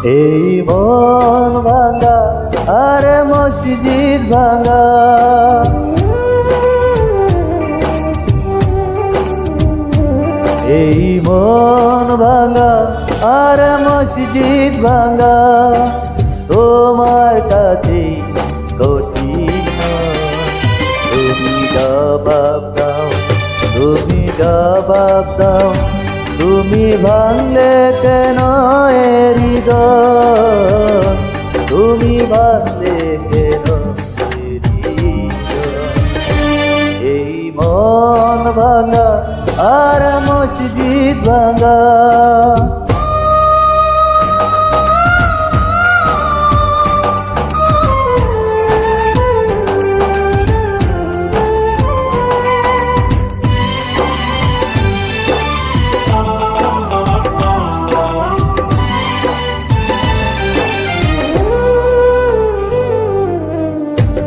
এই মন ভাঙা আর মসজিদ ভাঙা, এই মন ভাঙা আর মসজিদ ভাঙা তোমার কাছে কঠিন নয়। তুমি জবাব দাও, তুমি জবাব দাও, তুমি ভাঙলে কেন এ হৃদয়, তুমি ভাঙলে কেন এ হৃদয়। এই মন ভাঙা আর মসজিদ ভাঙা।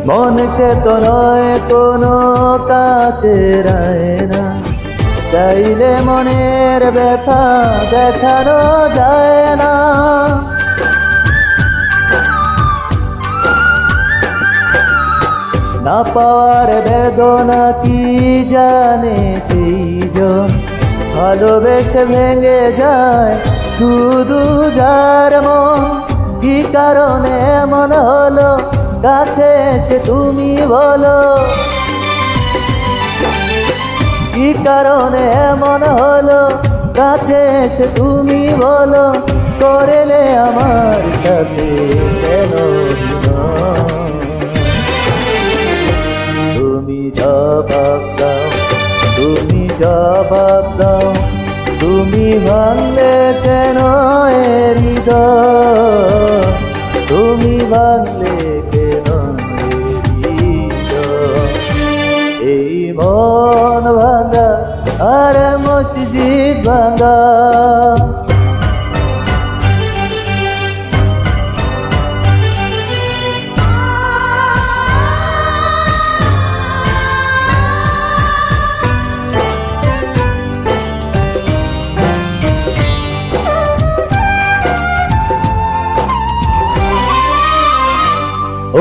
মন সে তো নয় কোনো কাছের আয়না, চাইলে মনের ব্যথা দেখানো যায় না। না পাওয়ার বেদনা কি জানে সেই জন, ভালোবেসে ভেঙে যায় শুধু যার মন। কি কারণে এমন হলো, কাছে এসে তুমি বলো, কি কারণে এমন হলো, কাছে এসে তুমি বলো, করলে আমার সাথে কেন অভিনয়। তুমি জবাব দাও, তুমি জবাব দাও, তুমি ভাঙলে কেন এ হৃদয়, তুমি ভাঙলে কেন এ হৃদয়। এই মন ভাঙা আর মসজিদ ভাঙা।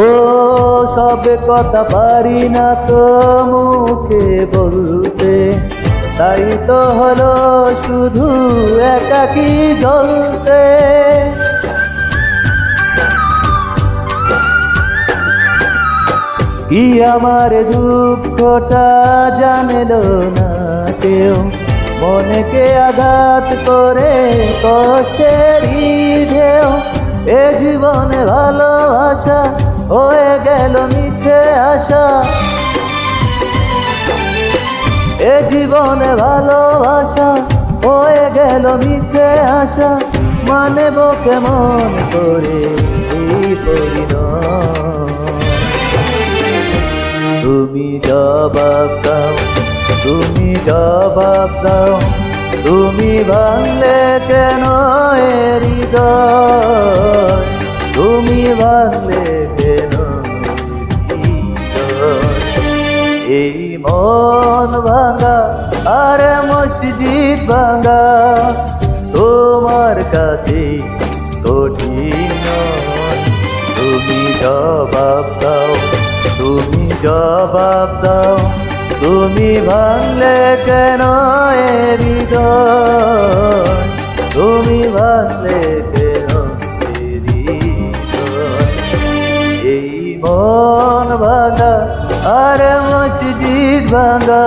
ও সব কথা পারি না তো মুখে বলতে, তাই তো হলো শুধু একাকী জ্বলতে। কি আমার দুঃখটা জানলো না কেউ, মনকে আঘাত করে কষ্টের ঢেউ। এ জীবনে ভালোবাসা হয়ে গেল মিছে আশা, এ জীবনে ভালোবাসা হয়ে গেল মিছে আশা। মানব কেমন করে এই পরিণয়। তুমি জবাব দাও, তুমি জবাব দাও, তুমি ভাঙলে কেন এ হৃদয়, তুমি ভাঙলে কেন হৃদয়। এই মন ভাঙা আর মসজিদ ভাঙা তোমার কাছে কঠিন নয়। তুমি জবাব দাও, তুমি জবাব দাও, তুমি ভাঙলে কেন এ হৃদয়, তুমি ভাঙলে কেন এ হৃদয়। এই মন ভাঙা আর মসজিদ ভাঙা।